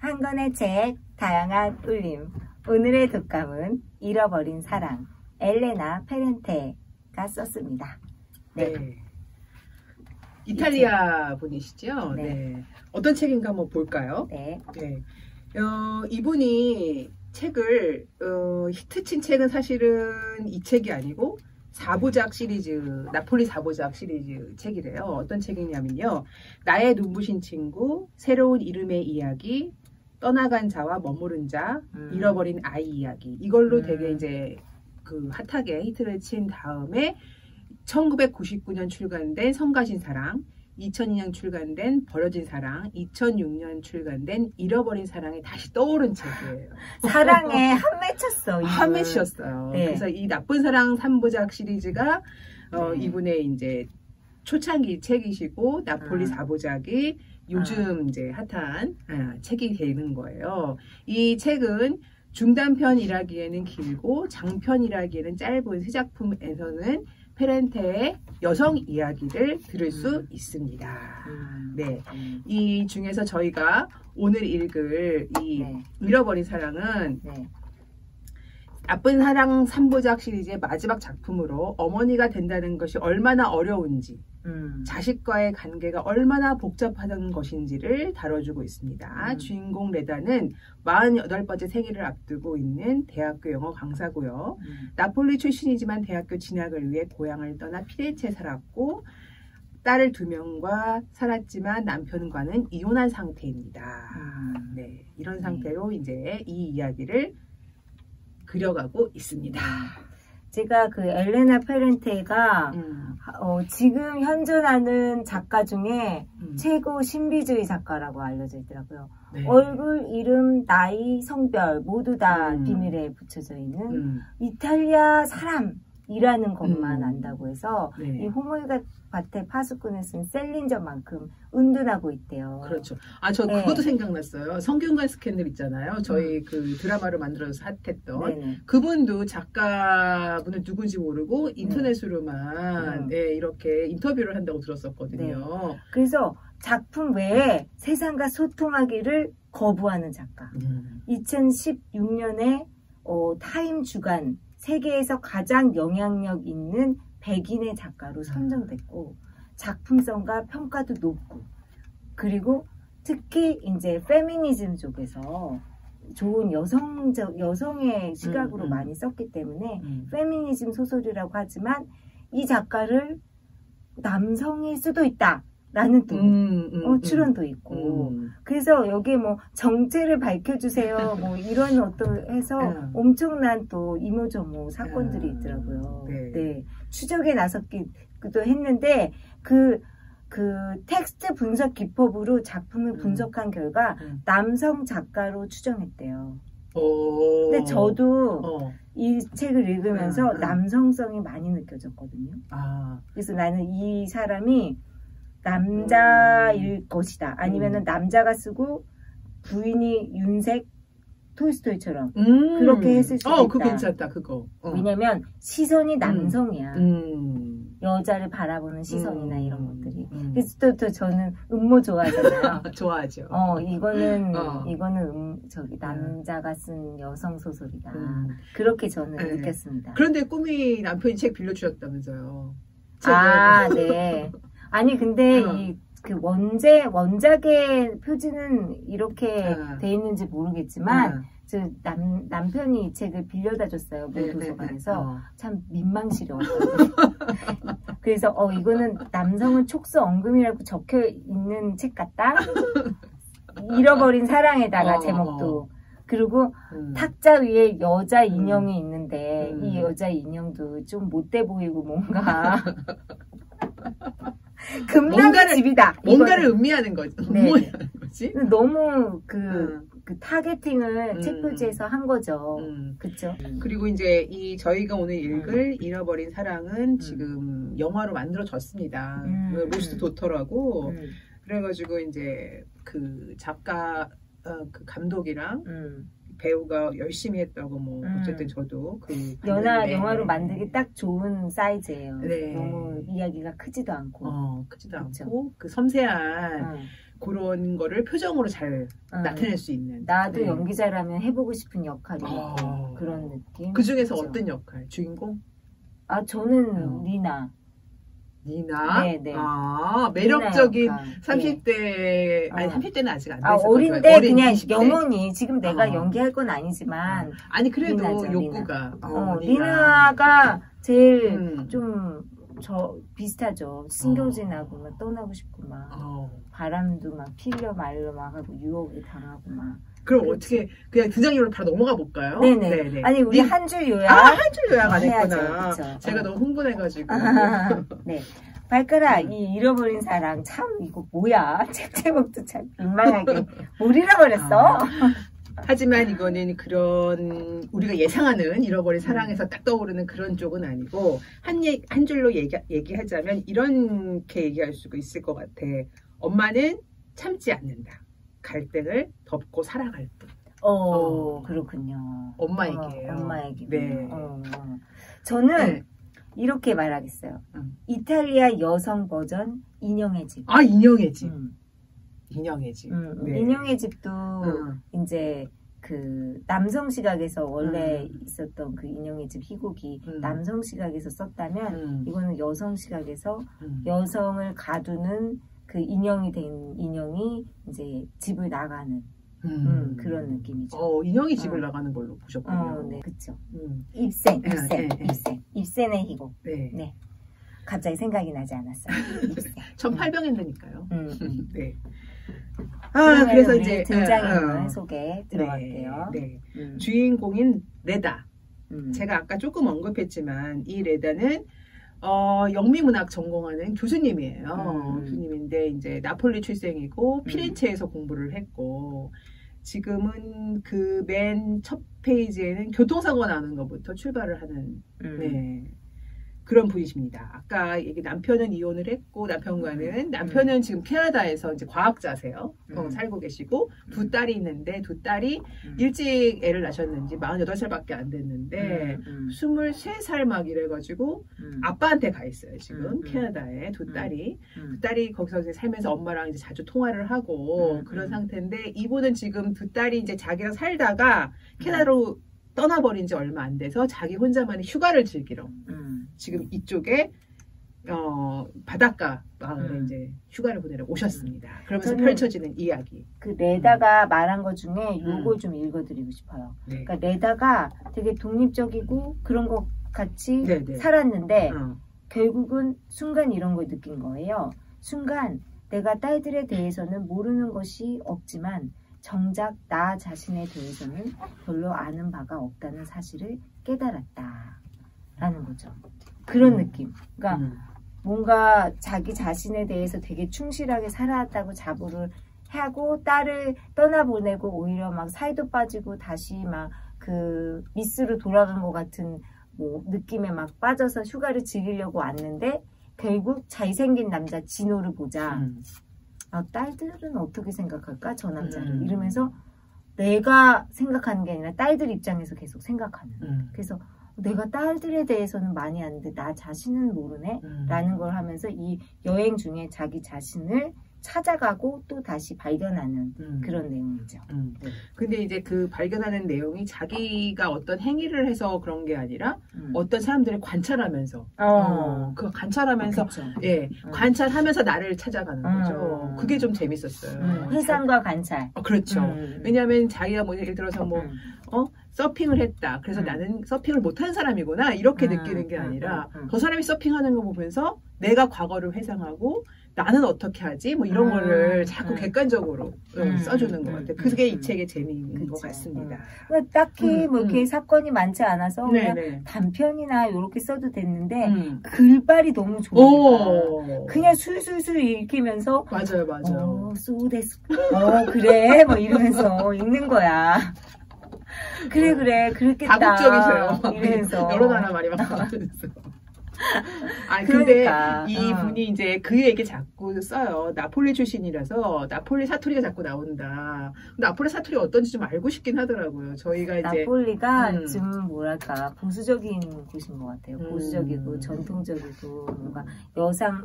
한 권의 책, 다양한 울림. 오늘의 독감은 잃어버린 사랑, 엘레나 페렌테가 썼습니다. 네. 이탈리아 분이시죠? 네. 네. 어떤 책인가 한번 볼까요? 네. 네. 이분이 책을 히트친 책은 사실은 이 책이 아니고 4부작 시리즈, 나폴리 4부작 시리즈 책이래요. 어떤 책이냐면요. 나의 눈부신 친구, 새로운 이름의 이야기, 떠나간 자와 머무른 자, 잃어버린 아이 이야기. 이걸로 되게 이제 그 핫하게 히트를 친 다음에 1999년 출간된 성가신 사랑, 2002년 출간된 버려진 사랑, 2006년 출간된 잃어버린 사랑이 다시 떠오른 책이에요. 사랑에 한 맺혔어. 한 맺혔어요. 네. 그래서 이 나쁜 사랑 3부작 시리즈가 네. 이분의 이제 초창기 책이시고 나폴리 4부작이 요즘 이제 핫한 책이 되는 거예요. 이 책은 중단편이라기에는 길고 장편이라기에는 짧은 세 작품에서는 페렌테의 여성 이야기를 들을 수 있습니다. 네, 이 중에서 저희가 오늘 읽을 이 잃어버린 사랑은 나쁜 사랑 3부작 시리즈의 마지막 작품으로 어머니가 된다는 것이 얼마나 어려운지 자식과의 관계가 얼마나 복잡하다는 것인지를 다뤄주고 있습니다. 주인공 레다는 48번째 생일을 앞두고 있는 대학교 영어 강사고요. 나폴리 출신이지만 대학교 진학을 위해 고향을 떠나 피렌체에 살았고 딸을 2명과 살았지만 남편과는 이혼한 상태입니다. 네, 이런 상태로 이제 이 이야기를 그려가고 있습니다. 제가 그 엘레나 페렌테가 지금 현존하는 작가 중에 최고 신비주의 작가라고 알려져 있더라고요. 네. 얼굴, 이름, 나이, 성별 모두 다 비밀에 붙여져 있는 이탈리아 사람이라는 것만 안다고 해서 이 호모에가바테 파수꾼을 쓴 셀린저만큼 은둔하고 있대요. 그렇죠. 저 그것도 생각났어요. 성균관 스캔들 있잖아요. 저희 그 드라마로 만들어서 핫했던 그분도 작가분은 누군지 모르고 인터넷으로만 이렇게 인터뷰를 한다고 들었었거든요. 그래서 작품 외에 세상과 소통하기를 거부하는 작가. 2016년에 타임 주간 세계에서 가장 영향력 있는 100인의 작가로 선정됐고 작품성과 평가도 높고 그리고 특히 이제 페미니즘 쪽에서 좋은 여성의 시각으로 많이 썼기 때문에 페미니즘 소설이라고 하지만 이 작가를 남성일 수도 있다. 라는 또 추론도 있고 그래서 여기에 뭐 정체를 밝혀주세요 뭐 이런 어떤 해서 엄청난 또 이모저모 사건들이 있더라고요. 네. 추적에 나섰기도 했는데 그 텍스트 분석 기법으로 작품을 분석한 결과 남성 작가로 추정했대요. 근데 저도 이 책을 읽으면서 남성성이 많이 느껴졌거든요. 그래서 나는 이 사람이 남자일 것이다. 아니면은 남자가 쓰고 부인이 윤색 톨스토이처럼 그렇게 했을 수도 있다. 그거 괜찮다. 그거. 왜냐면 시선이 남성이야. 여자를 바라보는 시선이나 이런 것들이. 그래서 또 저는 음모 좋아하잖아요. 좋아하죠. 이거는 저기 남자가 쓴 여성 소설이다. 그렇게 저는 느꼈습니다. 그런데 꿈이 남편이 책 빌려주셨다면서요. 네. 아니 근데 그 원작의 표지는 이렇게 돼 있는지 모르겠지만 남편이 이 책을 빌려다 줬어요. 도서관에서 참 민망스러웠어요. 그래서 이거는 남성은 촉수 언금이라고 적혀 있는 책 같다. 잃어버린 사랑에다가 제목도 그리고 탁자 위에 여자 인형이 있는데 이 여자 인형도 좀 못돼 보이고 뭔가 금남의 집이다. 뭔가를 음미하는 거지. 너무 그 타겟팅을 책 표지에서 한 거죠. 그렇죠. 그리고 이제 저희가 오늘 읽을 잃어버린 사랑은 지금 영화로 만들어졌습니다. 로스트 도터라고 그래가지고 이제 그 작가 그 감독이랑 배우가 열심히 했다고 뭐 어쨌든 저도 영화로 만들기 딱 좋은 사이즈예요. 너무 이야기가 크지도 않고 크지도 않고 그 섬세한 그런 거를 표정으로 잘 나타낼 수 있는. 나도 네. 연기자라면 해보고 싶은 역할이 그런 느낌. 그 중에서 그렇죠? 어떤 역할? 주인공? 아 저는 니나. 니나? 네네. 아 매력적인 30대 네. 아니 30대는 아직 안 됐을 어린데 그냥 20대? 영혼이 지금 내가 연기할 건 아니지만 아니 그래도 니나죠, 욕구가 니나가 제일 좀 저 비슷하죠. 신경질나고 막 떠나고 싶고 막 바람도 막 필려 말려 막 하고 유혹에 당하고 막. 그럼 어떻게 그냥 등장인물로 바로 넘어가 볼까요? 네네. 네네. 아니 우리 한 줄 요약. 한 줄 요약 안 했구나. 그쵸. 제가 너무 흥분해가지고. 네. 발가락 이 잃어버린 사랑 참 이거 뭐야? 책 제목도 참 민망하게 뭘 잃어버렸어? 하지만 이거는 그런 우리가 예상하는 잃어버린 사랑에서 딱 떠오르는 그런 쪽은 아니고 한 줄로 얘기하자면 이렇게 얘기할 수가 있을 것 같아. 엄마는 참지 않는다. 갈등을 덮고 살아갈 뿐. 그렇군요. 엄마 얘기예요. 엄마 얘기. 네. 저는 네. 이렇게 말하겠어요. 이탈리아 여성 버전 인형의 집. 아 인형의 집. 인형의 집. 네. 인형의 집도 이제 그 남성 시각에서 원래 있었던 그 인형의 집 희곡이 남성 시각에서 썼다면 이거는 여성 시각에서 여성을 가두는 그 인형이 된 인형이 이제 집을 나가는 그런 느낌이죠. 인형이 집을 나가는 걸로 보셨군요. 네, 그렇죠. 입센. 입센의 희곡. 네. 네. 갑자기 생각이 나지 않았어요. 1800년대니까요. 네. 그래서 이제 등장인물 소개 들어갈게요. 네. 주인공인 레다. 제가 아까 조금 언급했지만 이 레다는 영미문학 전공하는 교수님이에요. 교수님인데 이제 나폴리 출생이고 피렌체에서 공부를 했고 지금은 그 맨 첫 페이지에는 교통사고 나는 것부터 출발을 하는 네. 그런 분이십니다. 아까 남편은 이혼을 했고 남편은 지금 캐나다에서 이제 과학자세요. 살고 계시고 두 딸이 있는데 두 딸이 일찍 애를 낳으셨는지 48살밖에 안 됐는데 23살 막 이래가지고 아빠한테 가 있어요. 지금 캐나다에 두 딸이 거기서 이제 살면서 엄마랑 이제 자주 통화를 하고 그런 상태인데 이분은 지금 두 딸이 이제 자기랑 살다가 캐나다로 떠나버린 지 얼마 안 돼서 자기 혼자만의 휴가를 즐기러 지금 이쪽에 바닷가 마을에 이제 휴가를 보내러 오셨습니다. 그러면서 펼쳐지는 이야기. 그 레다가 말한 것 중에 요걸 좀 읽어드리고 싶어요. 네. 그러니까 레다가 되게 독립적이고 그런 것 같이 살았는데 결국은 순간 이런 걸 느낀 거예요. 순간 내가 딸들에 대해서는 모르는 것이 없지만 정작 나 자신에 대해서는 별로 아는 바가 없다는 사실을 깨달았다라는 거죠. 그런 느낌. 그러니까 뭔가 자기 자신에 대해서 되게 충실하게 살아왔다고 자부를 하고 딸을 떠나보내고 오히려 막 살도 빠지고 다시 막 그 미스로 돌아간 것 같은 뭐 느낌에 막 빠져서 휴가를 즐기려고 왔는데 결국 잘생긴 남자 진호를 보자. 딸들은 어떻게 생각할까? 저 남자를. 이러면서 내가 생각하는 게 아니라 딸들 입장에서 계속 생각하는. 그래서 내가 딸들에 대해서는 많이 아는데 나 자신은 모르네? 라는 걸 하면서 이 여행 중에 자기 자신을 찾아가고 또 다시 발견하는 그런 내용이죠. 근데 이제 그 발견하는 내용이 자기가 어떤 행위를 해서 그런 게 아니라 어떤 사람들을 관찰하면서 그 관찰하면서 예 관찰하면서 나를 찾아가는 거죠. 그게 좀 재밌었어요. 회상과 관찰. 그렇죠. 왜냐하면 자기가 뭐 예를 들어서 뭐 서핑을 했다. 그래서 나는 서핑을 못하는 사람이구나 이렇게 느끼는 게 아니라 저 사람이 서핑하는 거 보면서 내가 과거를 회상하고 나는 어떻게 하지? 뭐 이런 거를 자꾸 객관적으로 써주는 것 같아요. 그게 이 책의 재미인 것 같습니다. 딱히 뭐 이렇게 사건이 많지 않아서 그냥 단편이나 이렇게 써도 됐는데 글발이 너무 좋으니까 그냥 술술술 읽히면서 맞아요. 소데스. 그래 뭐 이러면서 읽는 거야. 그래 그랬겠다. 다국적이세요. 이러면서 여러 나라 말이 막 나오면서. 아, 근데 그러니까. 이 분이 이제 그 얘기 자꾸 써요. 나폴리 출신이라서 나폴리 사투리가 자꾸 나온다. 나폴리 사투리 어떤지 좀 알고 싶긴 하더라고요. 저희가 이제 나폴리가 좀 뭐랄까 보수적인 곳인 것 같아요. 보수적이고 전통적이고 뭔가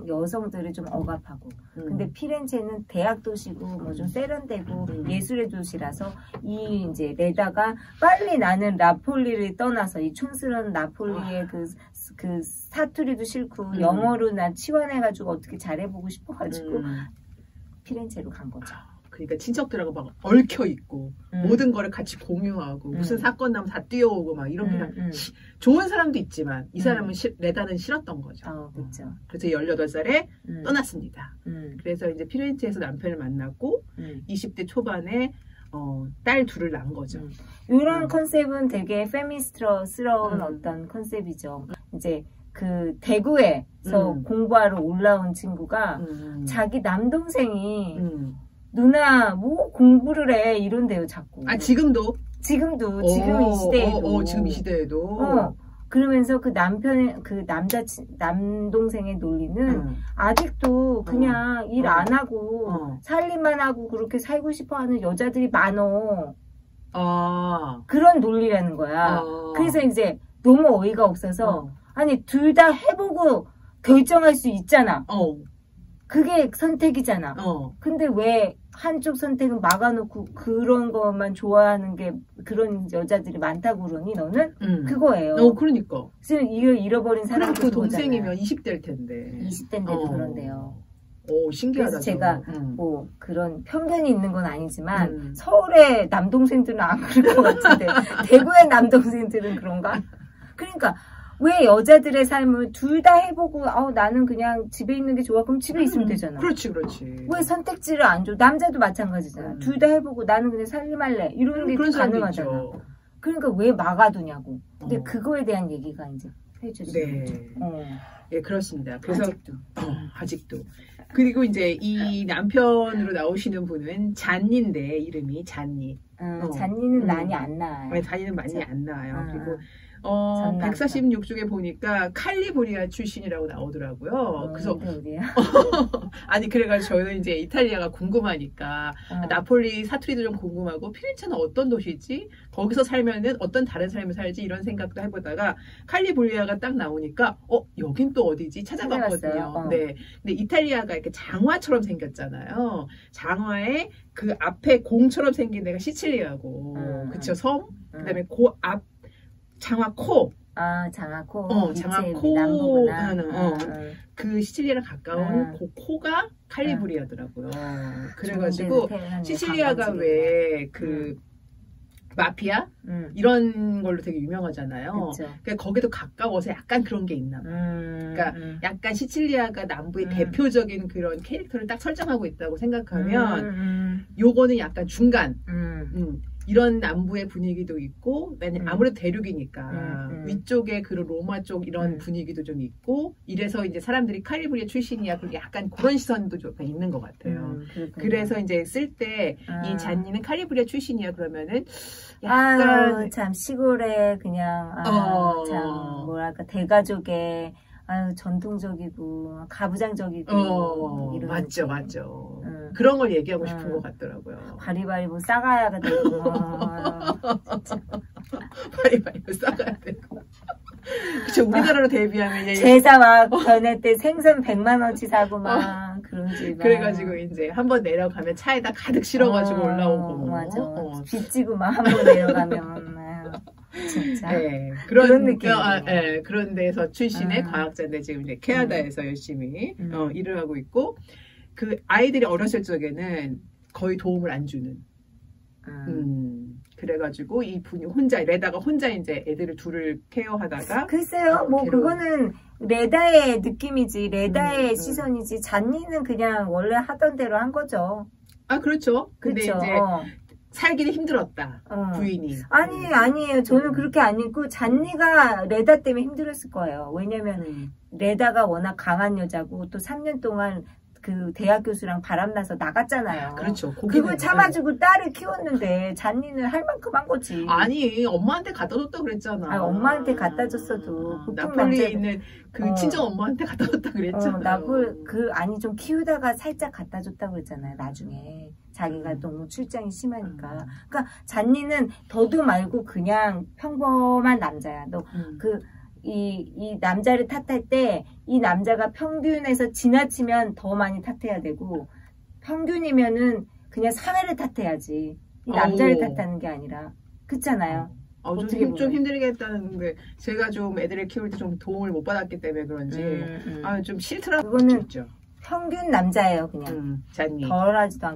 여성들이 좀 억압하고. 근데 피렌체는 대학 도시고 뭐 좀 세련되고 예술의 도시라서 이 이제 레다가 빨리 나는 나폴리를 떠나서 이 촌스러운 나폴리의 그 사투리도 싫고 영어로 나 치환해가지고 어떻게 잘해보고 싶어가지고 피렌체로 간 거죠. 그러니까 친척들하고 막 얽혀 있고 모든 거를 같이 공유하고 무슨 사건 나면 다 뛰어오고 막 이런 그냥 좋은 사람도 있지만 이 사람은 레다는 싫었던 거죠. 그렇죠. 그래서 18살에 떠났습니다. 그래서 이제 피렌체에서 남편을 만났고 20대 초반에 딸 둘을 낳은 거죠. 이런 컨셉은 되게 페미니스트스러운 어떤 컨셉이죠. 이제 그 대구에서 공부하러 올라온 친구가 자기 남동생이 누나 뭐 공부를 해 이런데요 자꾸. 아 지금도 지금 이 시대에도 지금 이 시대에도 그러면서 그 남동생의 논리는 아직도 그냥 일 안 하고 살림만 하고 그렇게 살고 싶어하는 여자들이 많어. 그런 논리라는 거야. 그래서 이제 너무 어이가 없어서 아니 둘 다 해보고 결정할 수 있잖아. 그게 선택이잖아. 근데 왜 한쪽 선택은 막아놓고 그런 것만 좋아하는 게 그런 여자들이 많다고 그러니 너는? 그거예요. 그러니까. 지금 이걸 잃어버린 사람이 그 동생이면 20대일 텐데. 20대인데도 그런데요. 신기하다. 그래서 제가 뭐 그런 편견이 있는 건 아니지만 서울의 남동생들은 안 그럴 것 같은데 대구의 남동생들은 그런가? 그러니까 왜 여자들의 삶을 둘 다 해보고 나는 그냥 집에 있는 게 좋아 그럼 집에 있으면 되잖아. 그렇지. 왜 선택지를 안 줘? 남자도 마찬가지잖아. 둘 다 해보고 나는 그냥 살림할래 이런 게 가능하잖아. 그러니까 왜 막아두냐고. 근데 그거에 대한 얘기가 이제 해주시는 거죠. 예, 그렇습니다. 그래서 아직도. 그리고 이제 이 남편으로 나오시는 분은 잔니인데 이름이 잔니. 잔니는 많이 안 나와요. 잔니는 많이 안 나와요. 그리고 146쪽에 보니까 칼리브리아 출신이라고 나오더라고요. 그래서 아니 그래가지고 저는 이제 이탈리아가 궁금하니까 나폴리 사투리도 좀 궁금하고 피렌체는 어떤 도시지? 거기서 살면은 어떤 다른 삶을 살지? 이런 생각도 해보다가 칼리브리아가 딱 나오니까 여긴 또 어디지? 찾아봤거든요. 네. 근데 이탈리아가 이렇게 장화처럼 생겼잖아요. 장화에 그 앞에 공처럼 생긴 데가 시칠리아고, 그쵸? 섬. 그다음에 그 앞 장화코. 장화코. 장화코. 그 시칠리아랑 가까운 그 코가 칼리브리아더라고요. 그래가지고 시칠리아가 왜 그 마피아 이런 걸로 되게 유명하잖아요. 그러니까 거기도 가까워서 약간 그런 게 있나 봐요. 그러니까 약간 시칠리아가 남부의 대표적인 그런 캐릭터를 딱 설정하고 있다고 생각하면 요거는 약간 중간. 이런 남부의 분위기도 있고, 아무래도 대륙이니까 위쪽에 그런 로마 쪽 이런 분위기도 좀 있고, 이래서 이제 사람들이 칼리브리아 출신이야, 그렇게 약간 그런 시선도 좀 있는 것 같아요. 그래서 이제 쓸 때 이 잔니는 칼리브리아 출신이야 그러면은 약간 참 시골에 그냥 참 뭐랄까 대가족의 전통적이고 가부장적이고 이런 맞죠. 그런 걸 얘기하고 싶은 것 같더라고요. 바리바리 뭐 싸가야가 되고 바리바리 싸가야 되고. 그쵸, 우리나라로 대비하면 제사 막 변할 때 생선 100만 원치 사고 막 그런 집. 그래가지고 이제 한번 내려가면 차에다 가득 실어가지고 올라오고. 맞아. 빚지고 막 한번 내려가면. 진짜. 네, 그런 느낌. 그런 데서 출신의 과학자인데 지금 이제 캐나다에서 열심히 일을 하고 있고, 그 아이들이 어렸을 적에는 거의 도움을 안 주는. 그래가지고 이 분이 레다가 혼자 이제 애들을 둘을 케어하다가. 글쎄요, 뭐 그거는 레다의 느낌이지, 레다의 시선이지, 잔니는 그냥 원래 하던 대로 한 거죠. 그렇죠. 근데 이제 살기는 힘들었다. 부인이. 아니에요. 저는 그렇게 안 읽고 잔니가 레다 때문에 힘들었을 거예요. 왜냐면 레다가 워낙 강한 여자고 또 3년 동안 그 대학 교수랑 바람나서 나갔잖아요. 그렇죠. 그걸 참아주고 딸을 키웠는데 잔니는 할 만큼 한 거지. 아니 엄마한테 갖다 줬다 그랬잖아. 아니, 엄마한테 갖다 줬어도 나폴리에 있는 그 친정 엄마한테 갖다 줬다 그랬잖아. 아니 좀 키우다가 살짝 갖다 줬다고 그랬잖아요. 나중에 자기가 너무 출장이 심하니까. 그러니까 잔니는 더도 말고 그냥 평범한 남자야. 너 이 남자를 탓할 때 이 남자가 평균에서 지나치면 더 많이 탓해야 되고 평균이면은 그냥 사회를 탓해야지 이 남자를 탓하는 게 아니라 그렇잖아요. 좀 힘들겠다는데 제가 좀 애들을 키울 때 좀 도움을 못 받았기 때문에 그런지 좀 싫더라고요. 그거는 평균 남자예요. 그냥 잔니. 덜하지도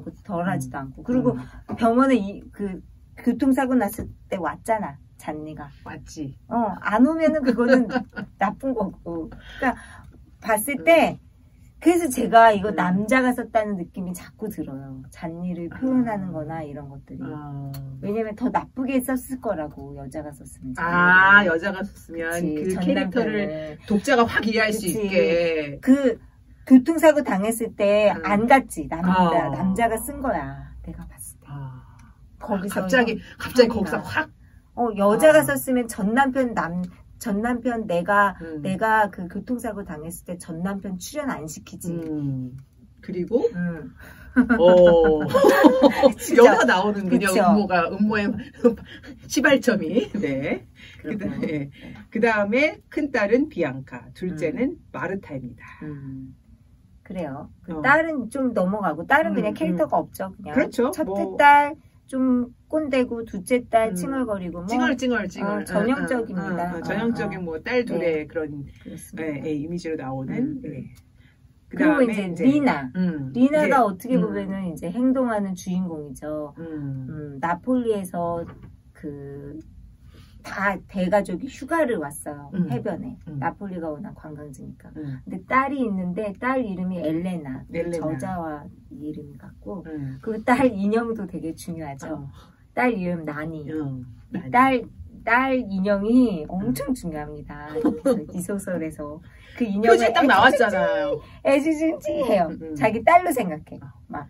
않고 그리고 병원에 그 교통사고 났을 때 왔잖아. 잔니가 맞지. 안 오면은 그거는 나쁜 거고. 그러니까 봤을 때 그래서 제가 이거 남자가 썼다는 느낌이 자꾸 들어요. 잔니를 표현하는 거나 이런 것들이. 왜냐면 더 나쁘게 썼을 거라고 여자가 썼으면. 여자가 썼으면 그 캐릭터를 독자가 확 이해할 수 있게. 그 교통사고 당했을 때 안 갔지. 남자가 쓴 거야. 내가 봤을 때. 거기서 갑자기 거기서 확. 여자가 썼으면 전 남편 내가 그 교통사고 당했을 때 전 남편 출연 안 시키지. 그리고 여기서 나오는군요. 음모의 시발점이. 네. 그다음에 큰 딸은 비앙카, 둘째는 마르타입니다. 그래요. 딸은 좀 넘어가고 딸은 그냥 캐릭터가 없죠. 그냥 그렇죠. 첫째 딸 좀 꼰대고 둘째 딸 칭얼거리고 찡얼 전형적입니다. 전형적인 뭐 딸 둘의 그런 이미지로 나오는. 그리고 이제 리나가 어떻게 보면은 이제 행동하는 주인공이죠. 나폴리에서 다 대가족이 휴가를 왔어요. 해변에. 나폴리가 워낙 관광지니까. 근데 딸이 있는데 딸 이름이 엘레나. 저자와 이름이 같고. 그리고 딸 인형도 되게 중요하죠. 딸 이름 나니. 딸 인형이 엄청 중요합니다. 이 소설에서. 그 인형을 표지에 딱 나왔잖아요. 애지중지해요. 자기 딸로 생각해. 막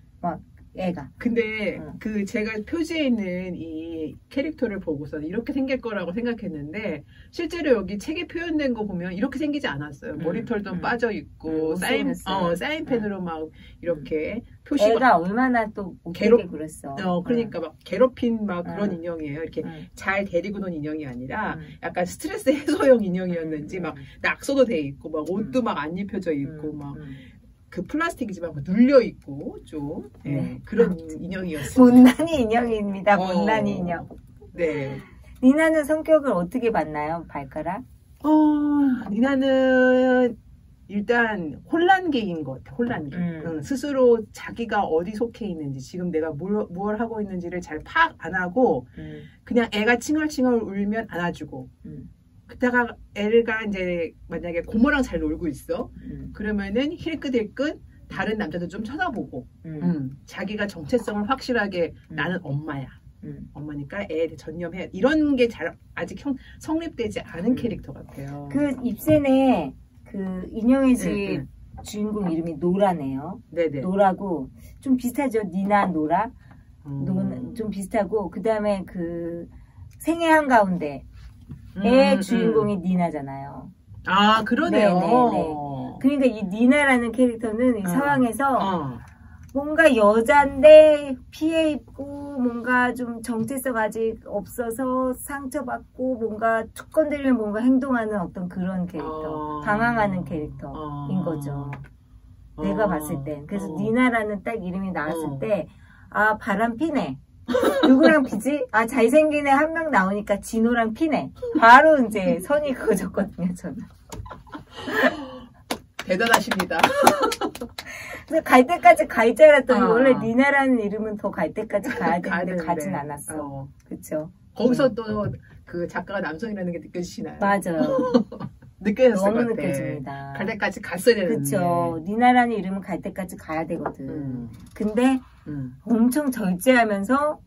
애가. 근데 제가 표지에 있는 이 캐릭터를 보고서 이렇게 생길 거라고 생각했는데 실제로 여기 책에 표현된 거 보면 이렇게 생기지 않았어요. 머리털도 빠져 있고 사인펜으로 막 이렇게 표시가. 애가 얼마나 또 웃기게 그랬어. 그러니까 막 괴롭힌 막 그런 인형이에요. 이렇게 잘 데리고 논 인형이 아니라 약간 스트레스 해소용 인형이었는지 막 낙서도 돼 있고 막 옷도 막 안 입혀져 있고 막. 그 플라스틱이지만 눌려 있고 좀 그런 인형이었어요. 못난이 인형입니다. 못난이 인형. 네. 리나는 성격을 어떻게 봤나요? 발가락? 리나는 일단 혼란계인 것 같아. 혼란계. 스스로 자기가 어디 속해 있는지 지금 내가 뭘 하고 있는지를 잘 파악 안 하고 그냥 애가 칭얼칭얼 울면 안아주고 그다가 애가 이제 만약에 고모랑 잘 놀고 있어. 그러면은 힐끗힐끗 다른 남자들 좀 쳐다보고 자기가 정체성을 확실하게 나는 엄마야. 엄마니까 애에 전념해. 이런 게 잘 아직 성립되지 않은 캐릭터 같아요. 그 입센의 그 인형의 집 주인공 이름이 노라네요. 네네. 노라고 좀 비슷하죠. 니나 노라. 좀 비슷하고 그 다음에 그 생애 한가운데 애 주인공이 니나잖아요. 그러네요. 네네네. 그러니까 이 니나라는 캐릭터는 이 상황에서 뭔가 여잔데 피해 입고 뭔가 좀 정체성 아직 없어서 상처받고 뭔가 툭 건드리면 뭔가 행동하는 어떤 그런 캐릭터. 방황하는 캐릭터인 거죠. 내가 봤을 땐. 그래서 니나라는 딱 이름이 나왔을 때 바람 피네. 누구랑 피지? 잘생긴 애 한 명 나오니까 진호랑 피네. 바로 이제 선이 그어졌거든요, 저는. 대단하십니다. 그래서 갈 때까지 갈 줄 알았더니 원래 니나라는 이름은 더 갈 때까지 가야 되는데 가진 않았어. 그쵸? 거기서 또 그 작가가 남성이라는 게 느껴지시나요? 맞아요. 느껴졌을 너무 것 같아. 느껴집니다. 갈 때까지 갔어야 되는데. 그쵸. 니나라는 이름은 갈 때까지 가야 되거든. 근데 엄청 절제하면서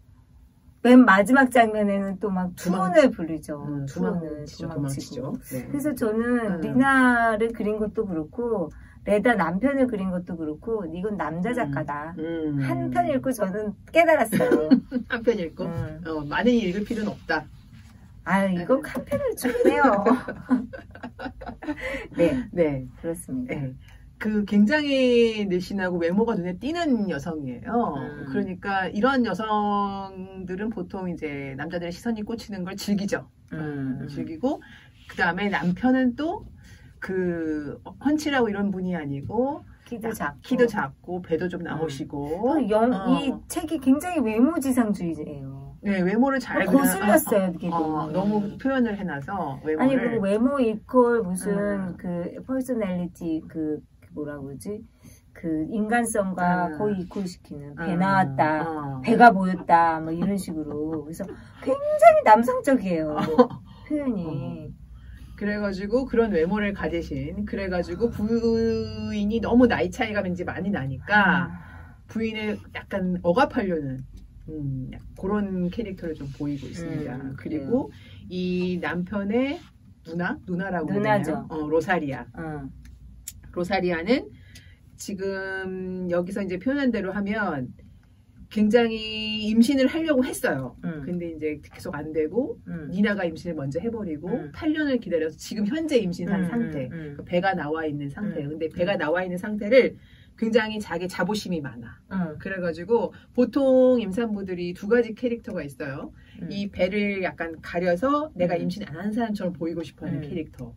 맨 마지막 장면에는 또 막 투혼을 부르죠. 투혼을 도망치죠. 네. 그래서 저는 리나를 그린 것도 그렇고 레다 남편을 그린 것도 그렇고 이건 남자 작가다. 한 편 읽고 저는 깨달았어요. 한 편 읽고 많이 읽을 필요는 없다. 아유, 이거 한 편을 주네요. 네, 네, 그렇습니다. 네. 그 굉장히 늘씬하고 외모가 눈에 띄는 여성이에요. 그러니까 이런 여성들은 보통 이제 남자들의 시선이 꽂히는 걸 즐기죠. 즐기고 그 다음에 남편은 또 그 훤칠하고 이런 분이 아니고 키도 작고 배도 좀 나오시고 이 책이 굉장히 외모지상주의예요. 네, 외모를 잘 거슬렸어요. 너무 표현을 해놔서 외모를 아니 그리고 외모 이퀄 무슨 그 퍼스널리티 그 뭐라 그러지? 그 인간성과 거의 이퀄시키는 배 나왔다, 배가 보였다, 뭐 이런 식으로. 그래서 굉장히 남성적이에요. 표현이. 그래가지고 그런 외모를 가지신 그래가지고 부인이 너무 나이 차이가 왠지 많이 나니까 부인을 약간 억압하려는 그런 캐릭터를 좀 보이고 있습니다. 그리고 이 남편의 누나라고 누나죠. 로사리아. 로사리아는 지금 여기서 이제 표현한 대로 하면 굉장히 임신을 하려고 했어요. 근데 이제 계속 안 되고 니나가 임신을 먼저 해버리고 8년을 기다려서 지금 현재 임신한 상태. 배가 나와 있는 상태예요. 근데 배가 나와 있는 상태를 굉장히 자기 자부심이 많아. 그래가지고 보통 임산부들이 두 가지 캐릭터가 있어요. 이 배를 약간 가려서 내가 임신 안 한 사람처럼 보이고 싶어하는 캐릭터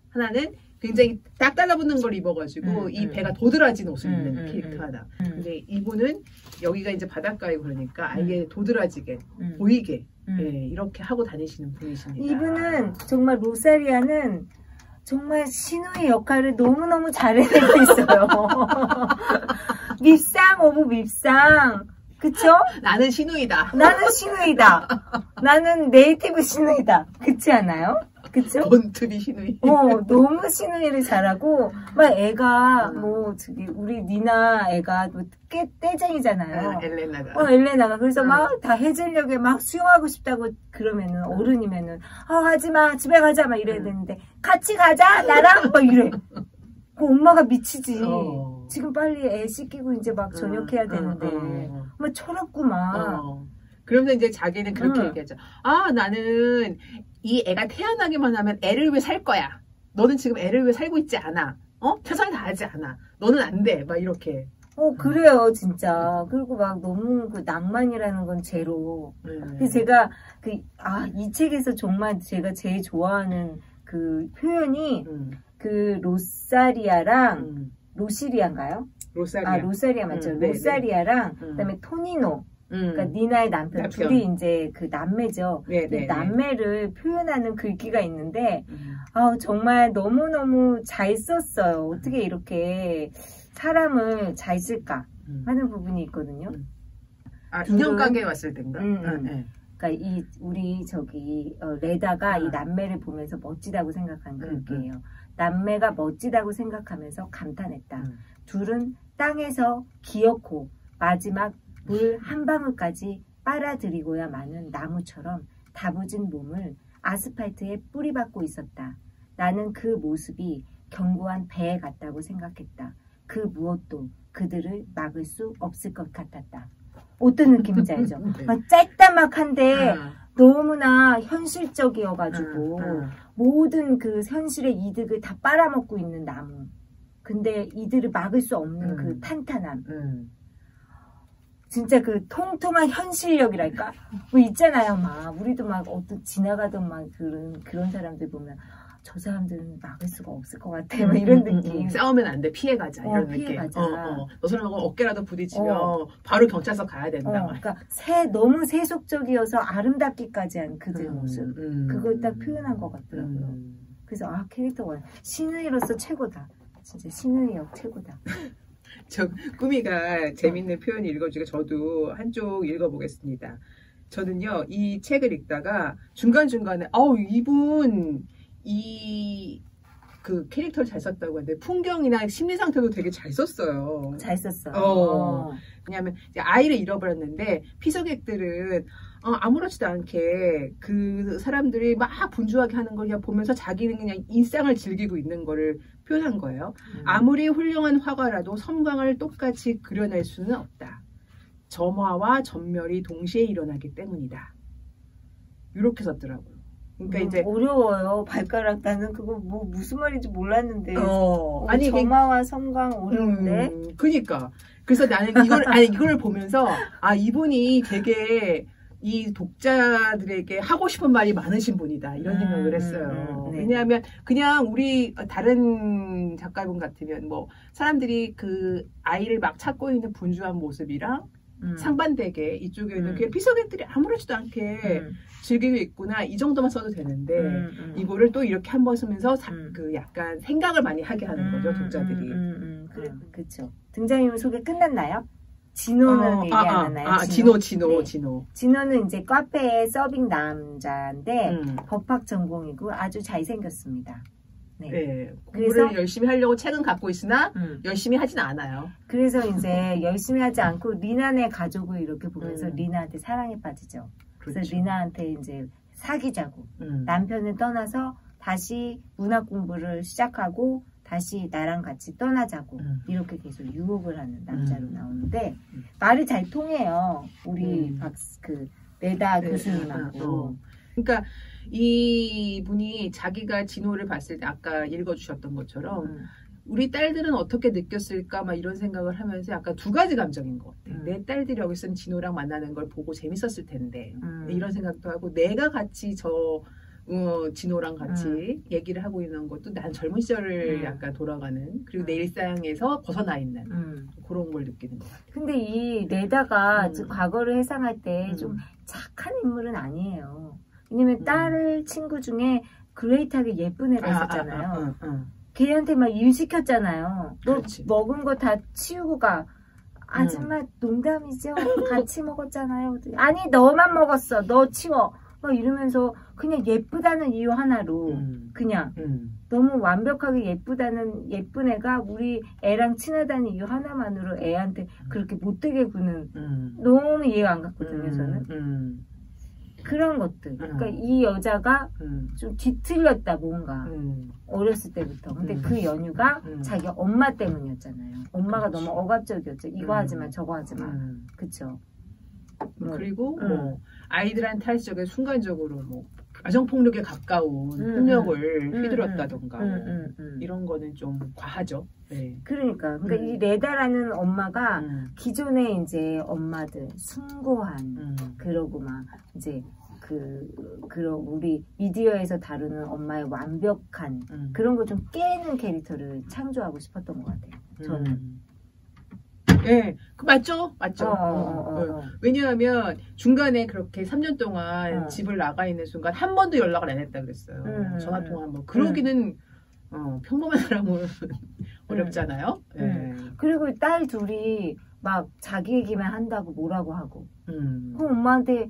하나는 굉장히 딱 달라붙는 걸 입어가지고 이 배가 도드라진 옷을 입는 캐릭터 하나. 근데 이분은 여기가 이제 바닷가이고 그러니까 아예 도드라지게 보이게 이렇게 하고 다니시는 분이십니다. 이분은 정말 로사리아는 정말 신우의 역할을 너무너무 잘해내고 있어요. 밉상 오브 밉상. 그쵸? 나는 신우이다. 나는 신우이다. 나는 네이티브 신우이다. 그렇지 않아요? 그쵸? 본투비 신우이. 너무 신우이를 잘하고, 막 애가, 우리 니나 애가 또 떼쟁이잖아요. 엘레나가. 엘레나가. 그래서 막 다 해질녘에 막 수영하고 싶다고 그러면은, 어른이면은, 하지 마, 집에 가자, 막 이래야 되는데, 같이 가자, 나랑, 막 이래. 그 엄마가 미치지. 지금 빨리 애 씻기고 이제 막 저녁해야 되는데, 막 철없구만. 그러면서 이제 자기는 그렇게 얘기하죠. 나는 이 애가 태어나기만 하면 애를 위해 살 거야. 너는 지금 애를 위해 살고 있지 않아. 최선을 다하지 않아. 너는 안 돼. 막 이렇게. 그래요, 진짜. 그리고 막 너무 그 낭만이라는 건 제로. 그래서 제가 이 책에서 정말 제가 제일 좋아하는 그 표현이 그 로사리아랑 로시리아인가요? 로사리아. 로사리아 맞죠? 로사리아랑 그다음에 토니노. 그러니까 니나의 남편 둘이 이제 그 남매죠. 남매를 표현하는 글귀가 있는데 정말 너무너무 잘 썼어요. 어떻게 이렇게 사람을 잘 쓸까 하는 부분이 있거든요. 인형가게에 왔을 때인가? 그러니까 우리 레다가 이 남매를 보면서 멋지다고 생각한 글귀예요. 남매가 멋지다고 생각하면서 감탄했다. 둘은 땅에서 기어코 마지막 물 한 방울까지 빨아들이고야 마는 나무처럼 다부진 몸을 아스팔트에 뿌리박고 있었다. 나는 그 모습이 견고한 배에 같다고 생각했다. 그 무엇도 그들을 막을 수 없을 것 같았다. 어떤 느낌인지 알죠? 막 짤다막한데 너무나 현실적이어가지고 모든 그 현실의 이득을 다 빨아먹고 있는 나무. 근데 이들을 막을 수 없는 그 탄탄함. 진짜 그 통통한 현실력이랄까? 있잖아요, 막. 우리도 막 지나가던 막 그런 사람들 보면 저 사람들은 막을 수가 없을 것 같아. 막 이런 느낌. 싸우면 안 돼. 피해가자. 이런 피해가자. 느낌. 너 사람하고 어깨라도 부딪히면 바로 경찰서 가야 된다. 그러니까 너무 세속적이어서 아름답기까지 한 그들 모습. 그걸 딱 표현한 것 같더라고요. 그래서 캐릭터가 신우이로서 최고다. 진짜 신우이 역 최고다. 꾸미가 재밌는 표현 읽어주니까 저도 한쪽 읽어보겠습니다. 저는요, 이 책을 읽다가 중간중간에, 이분, 그 캐릭터를 잘 썼다고 하는데, 풍경이나 심리 상태도 되게 잘 썼어요. 잘 썼어요. 왜냐하면, 아이를 잃어버렸는데, 피서객들은, 아무렇지도 않게 그 사람들이 막 분주하게 하는 걸 그냥 보면서 자기는 그냥 일상을 즐기고 있는 거를 표현한 거예요. 아무리 훌륭한 화가라도 섬광을 똑같이 그려낼 수는 없다. 점화와 전멸이 동시에 일어나기 때문이다. 이렇게 썼더라고요. 그러니까 이제 어려워요. 발가락 나는 그거 뭐 무슨 말인지 몰랐는데. 아니 점화와 섬광 어려운데. 그니까. 그래서 나는 이걸 보면서 이분이 되게 이 독자들에게 하고 싶은 말이 많으신 분이다 이런 생각을 했어요. 네. 왜냐하면 그냥 우리 다른 작가분 같으면 뭐 사람들이 그 아이를 막 찾고 있는 분주한 모습이랑 상반되게 이쪽에는 그냥 피서객들이 아무렇지도 않게 즐기고 있구나 이 정도만 써도 되는데 이거를 또 이렇게 한번 쓰면서 그 약간 생각을 많이 하게 하는 거죠 독자들이. 그렇죠. 등장인물 소개 끝났나요? 진호는 얘기 안 하나요? 진호는 이제 카페의 서빙 남자인데 법학 전공이고 아주 잘생겼습니다. 네. 공부를 열심히 하려고 책은 갖고 있으나 열심히 하진 않아요. 그래서 이제 열심히 하지 않고 리나네 가족을 이렇게 보면서 리나한테 사랑에 빠지죠. 그래서 리나한테 이제 사귀자고 남편을 떠나서 다시 문학 공부를 시작하고 다시 나랑 같이 떠나자고 이렇게 계속 유혹을 하는 남자로 나오는데 말이 잘 통해요. 우리 레다 교수님하고. 그러니까 이분이 자기가 진호를 봤을 때 아까 읽어주셨던 것처럼 우리 딸들은 어떻게 느꼈을까 막 이런 생각을 하면서 약간 두 가지 감정인 것 같아요. 내 딸들이 여기서 진호랑 만나는 걸 보고 재밌었을 텐데 이런 생각도 하고 내가 같이 진호랑 같이 얘기를 하고 있는 것도 난 젊은 시절을 약간 돌아가는 그리고 내 일상에서 벗어나 있는 그런 걸 느끼는 것 같아요. 근데 이 레다가 과거를 회상할 때 좀 착한 인물은 아니에요. 왜냐면 딸 친구 중에 그레이트하게 예쁜 애가 있었잖아요. 걔한테 막 일 시켰잖아요. 너 그렇지. 먹은 거 다 치우고 가. 아줌마 농담이죠? 같이 먹었잖아요. 아니 너만 먹었어. 너 치워. 막 이러면서 그냥 예쁘다는 이유 하나로 그냥 너무 완벽하게 예쁘다는 예쁜 애가 우리 애랑 친하다는 이유 하나만으로 애한테 그렇게 못되게 구는 너무 이해가 안 갔거든요. 저는 그런 것들. 그러니까 이 여자가 좀 뒤틀렸다 뭔가 어렸을 때부터. 근데 그 연유가 자기 엄마 때문이었잖아요. 엄마가 그렇지. 너무 억압적이었죠. 이거 하지마 저거 하지마. 그쵸. 그리고 뭐 아이들한테 할 적에 순간적으로 뭐 가정폭력에 가까운 폭력을 휘둘렀다던가 이런 거는 좀 과하죠. 네. 그러니까 이 레다라는 엄마가 기존의 이제 엄마들 숭고한 그러고 막 이제 그런 우리 미디어에서 다루는 엄마의 완벽한 그런 걸 좀 깨는 캐릭터를 창조하고 싶었던 것 같아요. 저는. 네, 맞죠? 왜냐하면 중간에 그렇게 3년 동안 집을 나가 있는 순간 한 번도 연락을 안 했다 그랬어요. 전화 통화 한 번. 그러기는 평범한 사람은 어렵잖아요. 네. 그리고 딸 둘이 막 자기 얘기만 한다고 뭐라고 하고. 그럼 엄마한테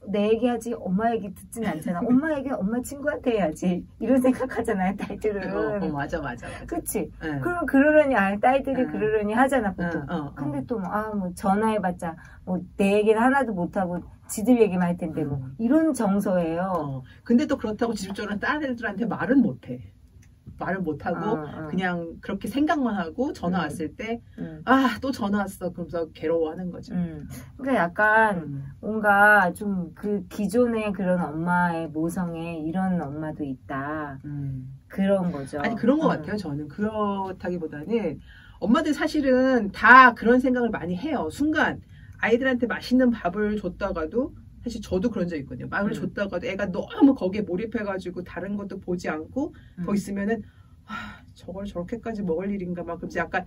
내 얘기하지 엄마 얘기 듣진 않잖아. 엄마 얘기 엄마 친구한테 해야지. 이런 생각하잖아요. 딸들은. 맞아. 그치? 그럼 그러려니 딸들이 그러려니 하잖아 보통. 근데 또 뭐 전화해봤자 뭐 내 얘기는 하나도 못하고 지들 얘기만 할 텐데 뭐 이런 정서예요. 근데 또 그렇다고 집적으로 딸들한테 말은 못해. 말을 못하고 그냥 그렇게 생각만 하고 전화 왔을 때 또 전화 왔어 그러면서 괴로워하는 거죠. 그러니까 약간 뭔가 좀 그 기존의 그런 엄마의 모성에 이런 엄마도 있다. 그런 거죠. 아니 그런 것 같아요. 저는 그렇다기보다는 엄마들 사실은 다 그런 생각을 많이 해요. 순간 아이들한테 맛있는 밥을 줬다가도 사실 저도 그런 적 있거든요. 밥을 줬다가도 애가 너무 거기에 몰입해가지고 다른 것도 보지 않고 거 있으면은 저걸 저렇게까지 먹을 일인가 막 그러면서 약간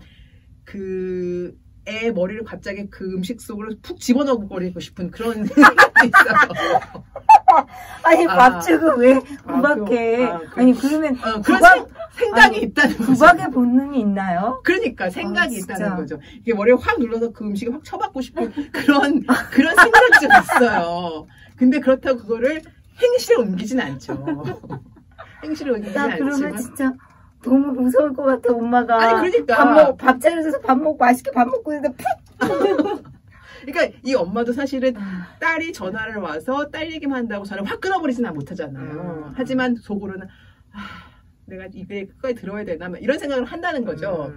그 애 머리를 갑자기 그 음식 속으로 푹 집어넣어 버리고 싶은 그런 생각이 있어요. 아니 밥 주고 왜 구박해? 아니 그러면 그런 생각이 있다는 거죠. 구박의 본능이 있나요? 그러니까 생각이 있다는 거죠. 이게 머리에 확 눌러서 그 음식을 확 쳐받고 싶은 그런 생각이 좀 있어요. 근데 그렇다고 그거를 행실에 옮기진 않죠. 행실에 옮기진 않지만. 그러면 진짜 너무 무서울 것 같아 엄마가. 아니 그러니까 밥 차려줘서 밥 먹고 맛있게 밥 먹고 있는데 푹. 그러니까 이 엄마도 사실은 딸이 전화를 와서 딸 얘기만 한다고 전화를 확 끊어버리지는 못하잖아요. 하지만 속으로는 내가 입에 끝까지 들어야 되나 이런 생각을 한다는 거죠.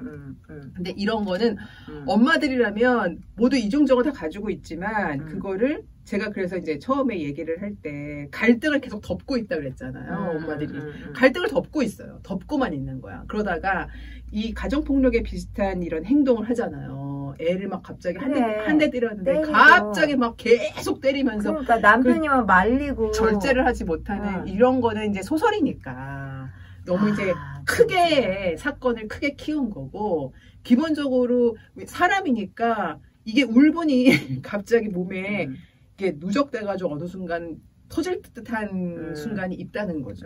근데 이런 거는 엄마들이라면 모두 이중적으로 다 가지고 있지만 그거를 제가 그래서 이제 처음에 얘기를 할 때 갈등을 계속 덮고 있다 그랬잖아요. 엄마들이 갈등을 덮고 있어요. 덮고만 있는 거야. 그러다가 이 가정폭력에 비슷한 이런 행동을 하잖아요. 애를 막 갑자기 한 대 때렸는데 때리죠. 갑자기 막 계속 때리면서 그러니까 남편이 막 말리고 절제를 하지 못하는 이런 거는 이제 소설이니까 너무 이제 크게 사건을 크게 키운 거고 기본적으로 사람이니까 이게 울분이 갑자기 몸에 이게 누적돼가지고 어느 순간 터질 듯한 순간이 있다는 거죠.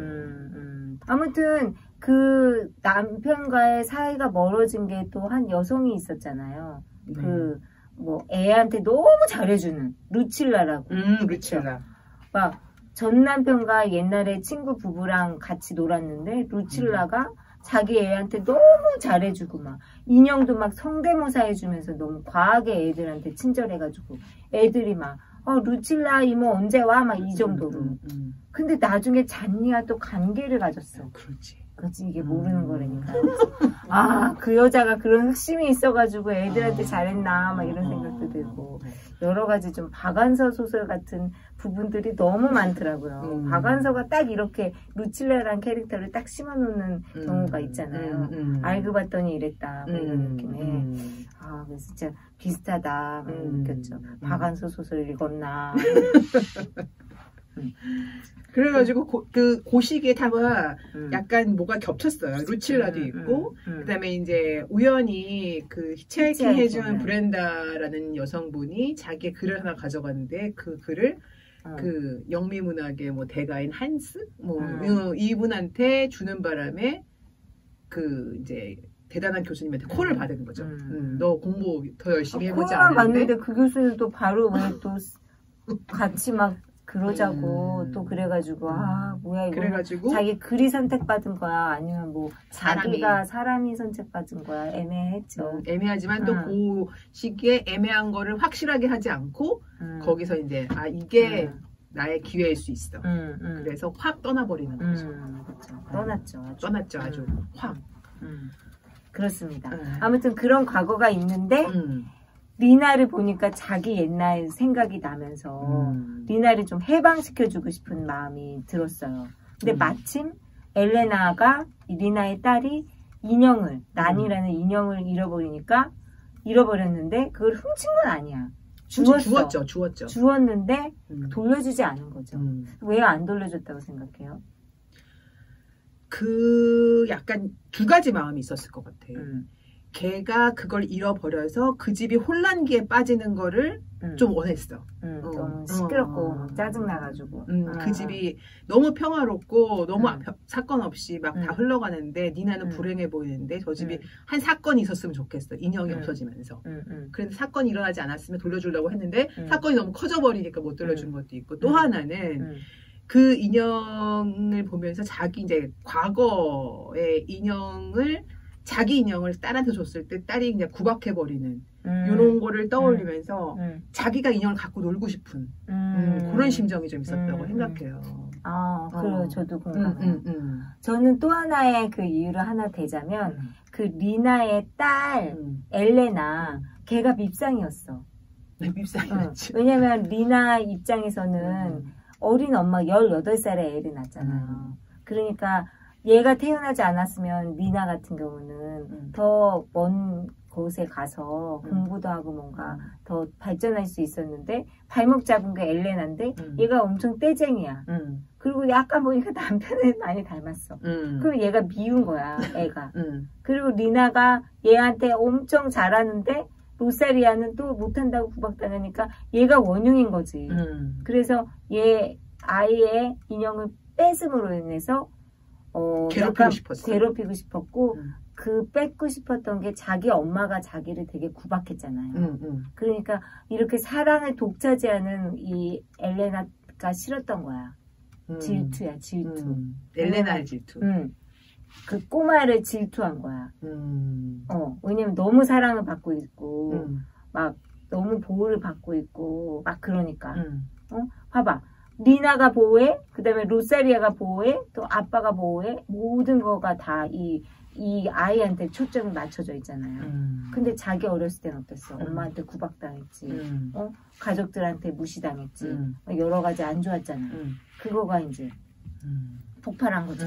아무튼 그 남편과의 사이가 멀어진 게 또 한 여성이 있었잖아요. 그 뭐 애한테 너무 잘해주는 루칠라라고. 루칠라. 막 전 남편과 옛날에 친구 부부랑 같이 놀았는데 루칠라가 자기 애한테 너무 잘해주고 막 인형도 막 성대모사 해주면서 너무 과하게 애들한테 친절해가지고 애들이 막 루칠라 이모 언제 와? 막 이 정도로. 근데 나중에 잔니와 또 관계를 가졌어. 그렇지. 그렇지, 이게 모르는 거라니까. 그 여자가 그런 흑심이 있어가지고 애들한테 잘했나, 막 이런 생각도 들고. 여러 가지 좀 박완서 소설 같은 부분들이 너무 많더라고요. 박완서가 딱 이렇게 루칠라라는 캐릭터를 딱 심어놓는 경우가 있잖아요. 알고 봤더니 이랬다, 뭐 이런 느낌에. 그래서 진짜 비슷하다, 느꼈죠. 박완서 소설 읽었나. 그래가지고 그 시기에 다가 약간 뭐가 겹쳤어요. 루칠라도 있고 그다음에 이제 우연히 그 히치하이킹 해준 브렌다라는 여성분이 자기의 글을 하나 가져갔는데 그 글을 그 영미문학의 뭐 대가인 한스 이분한테 주는 바람에 그 이제 대단한 교수님한테 콜을 받은 거죠. 너 공부 더 열심히 해보지 않았는데. 콜만 받는데 그 교수님도 바로 왜 또 같이 막 그러자고 또 그래가지고 뭐야 이거 그래가지고 자기 글이 선택받은 거야 아니면 뭐 자기가 사람이 선택받은 거야 애매했죠. 애매하지만 또 그 시기에 애매한 거를 확실하게 하지 않고 거기서 이제 이게 나의 기회일 수 있어. 그래서 확 떠나버리는 거죠. 그렇죠. 떠났죠 아주 확. 그렇습니다. 아무튼 그런 과거가 있는데 리나를 보니까 자기 옛날 생각이 나면서 리나를 좀 해방시켜주고 싶은 마음이 들었어요. 근데 마침 엘레나가 리나의 딸이 인형을 난이라는 인형을 잃어버렸는데 그걸 훔친 건 아니야. 주웠죠. 주웠는데 돌려주지 않은 거죠. 왜 안 돌려줬다고 생각해요? 그 약간 두 가지 마음이 있었을 것 같아요. 걔가 그걸 잃어버려서 그 집이 혼란기에 빠지는 거를 좀 원했어. 너무 시끄럽고 짜증나가지고. 그 집이 너무 평화롭고 너무 사건 없이 막 다 흘러가는데 니나는 불행해 보이는데 저 집이 한 사건이 있었으면 좋겠어. 인형이 없어지면서. 그런데 사건이 일어나지 않았으면 돌려주려고 했는데 사건이 너무 커져버리니까 못 돌려준 것도 있고 또 하나는 그 인형을 보면서 자기 이제 과거의 자기 인형을 딸한테 줬을 때 딸이 그냥 구박해버리는 이런 거를 떠올리면서 자기가 인형을 갖고 놀고 싶은 그런 심정이 좀 있었다고 생각해요. 그래요. 저도 공감해요. 저는 또 하나의 그 이유를 하나 대자면 그 리나의 딸 엘레나 걔가 밉상이었어. 밉상이었지. 왜냐면 리나 입장에서는 어린 엄마 18살에 애를 낳았잖아요. 그러니까 얘가 태어나지 않았으면 리나 같은 경우는 더 먼 곳에 가서 공부도 하고 뭔가 더 발전할 수 있었는데 발목 잡은 게 엘레나인데 얘가 엄청 떼쟁이야. 그리고 약간 보니까 남편을 많이 닮았어. 그리고 얘가 미운 거야, 애가. 그리고 리나가 얘한테 엄청 잘하는데 로사리아는 또 못한다고 구박당하니까 얘가 원흉인 거지. 그래서 얘 아이의 인형을 뺏음으로 인해서 괴롭히고 싶었고 그 뺏고 싶었던 게 자기 엄마가 자기를 되게 구박했잖아요. 그러니까 이렇게 사랑을 독차지하는 이 엘레나가 싫었던 거야. 질투야, 질투. 엘레나의 질투. 그 꼬마를 질투한 거야. 왜냐면 너무 사랑을 받고 있고 막 너무 보호를 받고 있고 막 그러니까 봐봐. 리나가 보호해, 그 다음에 로사리아가 보호해, 또 아빠가 보호해, 모든 거가 다 이 아이한테 초점이 맞춰져 있잖아요. 근데 자기 어렸을 땐 어땠어? 엄마한테 구박당했지, 가족들한테 무시당했지, 여러 가지 안 좋았잖아. 그거가 이제 폭발한 거죠.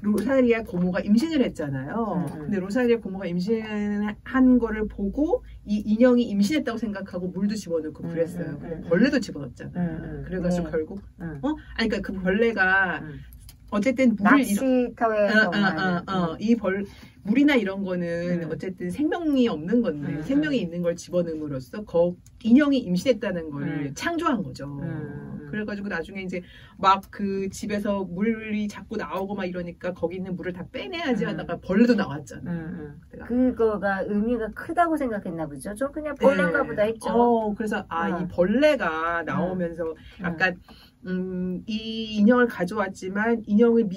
로사리아 고모가 임신을 했잖아요. 근데 로사리아 고모가 임신한 거를 보고 이 인형이 임신했다고 생각하고 물도 집어넣고 그랬어요. 벌레도 집어넣었잖아요. 그래가지고 결국 아니 그러니까 그 벌레가 어쨌든 낚시터에서 물이나 이런 거는 어쨌든 생명이 없는 건데 생명이 있는 걸 집어넣음으로써 인형이 임신했다는 걸 창조한 거죠. 그래가지고 나중에 이제 막 그 집에서 물이 자꾸 나오고 막 이러니까 거기 있는 물을 다 빼내야지 하다가 벌레도 나왔잖아요. 그거가 의미가 크다고 생각했나 보죠. 저 그냥 벌레인가 보다 했죠. 그래서 이 벌레가 나오면서 약간 이 인형을 가져왔지만 인형을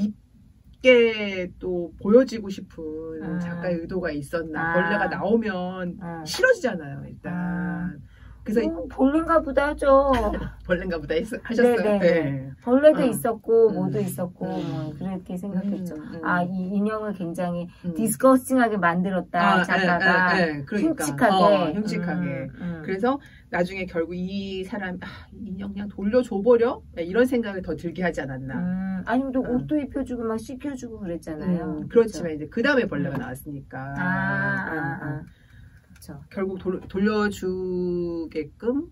밉게 또 보여지고 싶은 작가의 의도가 있었나. 벌레가 나오면 싫어지잖아요, 일단. 그래서 벌레인가 보다 하죠. 벌레인가 보다 하셨어요? 네. 벌레도 있었고 뭐도 있었고 뭐 그렇게 생각했죠. 이 인형을 굉장히 디스커스팅하게 만들었다. 작가가 그러니까. 흉측하게. 그래서 나중에 결국 이 사람 인형 그냥 돌려줘버려? 이런 생각을 더 들게 하지 않았나. 아니면 또 옷도 입혀주고 막 씻겨주고 그랬잖아요. 그렇지만 이제 그 다음에 벌레가 나왔으니까. 결국 돌려주게끔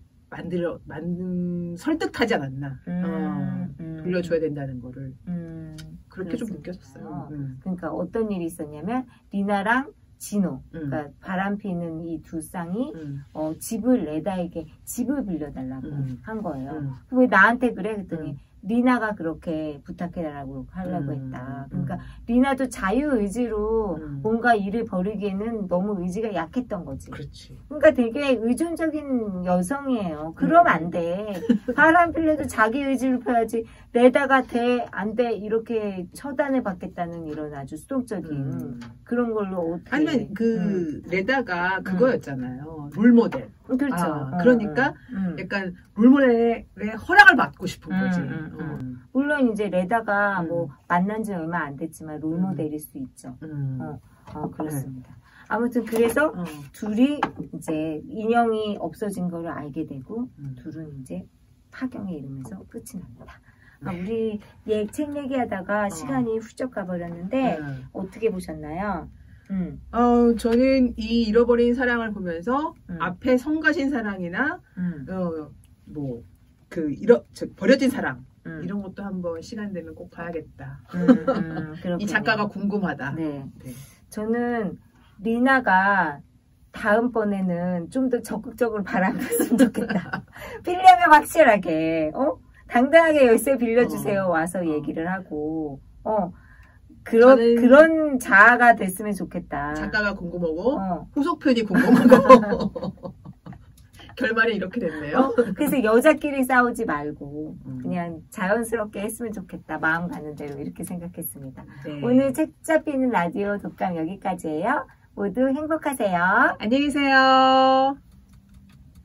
설득하지 않았나. 돌려줘야 된다는 거를. 그렇게 좀 느꼈었어요. 그러니까 어떤 일이 있었냐면 리나랑 진호, 그러니까 바람피는 이 두 쌍이 집을 레다에게 집을 빌려달라고 한 거예요. 왜 나한테 그래? 그랬더니 리나가 그렇게 부탁해달라고 하려고 했다. 그러니까 리나도 자유의지로 뭔가 일을 벌이기에는 너무 의지가 약했던 거지. 그렇지. 그러니까 되게 의존적인 여성이에요. 그러면 안 돼. 바람 필려도 자기 의지를 펴야지. 레다가 돼, 안 돼, 이렇게 처단을 받겠다는 이런 아주 수동적인 그런 걸로 어떻게. 아니면 레다가 그거였잖아요. 롤모델. 그렇죠. 그러니까 약간 롤모델의 허락을 받고 싶은 거지. 물론 이제 레다가 뭐 만난 지 얼마 안 됐지만 롤모델일 수 있죠. 그렇습니다. 아무튼 그래서 둘이 이제 인형이 없어진 거를 알게 되고 둘은 이제 파경에 이르면서 끝이 납니다. 우리 책 얘기하다가 시간이 훌쩍 가버렸는데 어떻게 보셨나요? 저는 이 잃어버린 사랑을 보면서 앞에 성가신 사랑이나 버려진 사랑 이런 것도 한번 시간 되면 꼭 봐야겠다. 이 작가가 궁금하다. 네. 저는 리나가 다음번에는 좀 더 적극적으로 바람폈으면 좋겠다. 필요하면 확실하게 당당하게 열쇠 빌려주세요. 와서 얘기를 하고 그런 자아가 됐으면 좋겠다. 작가가 궁금하고 후속편이 궁금하고 결말이 이렇게 됐네요. 그래서 여자끼리 싸우지 말고 그냥 자연스럽게 했으면 좋겠다. 마음 가는 대로 이렇게 생각했습니다. 네. 오늘 책 잡히는 라디오 독감 여기까지예요. 모두 행복하세요. 안녕히 계세요.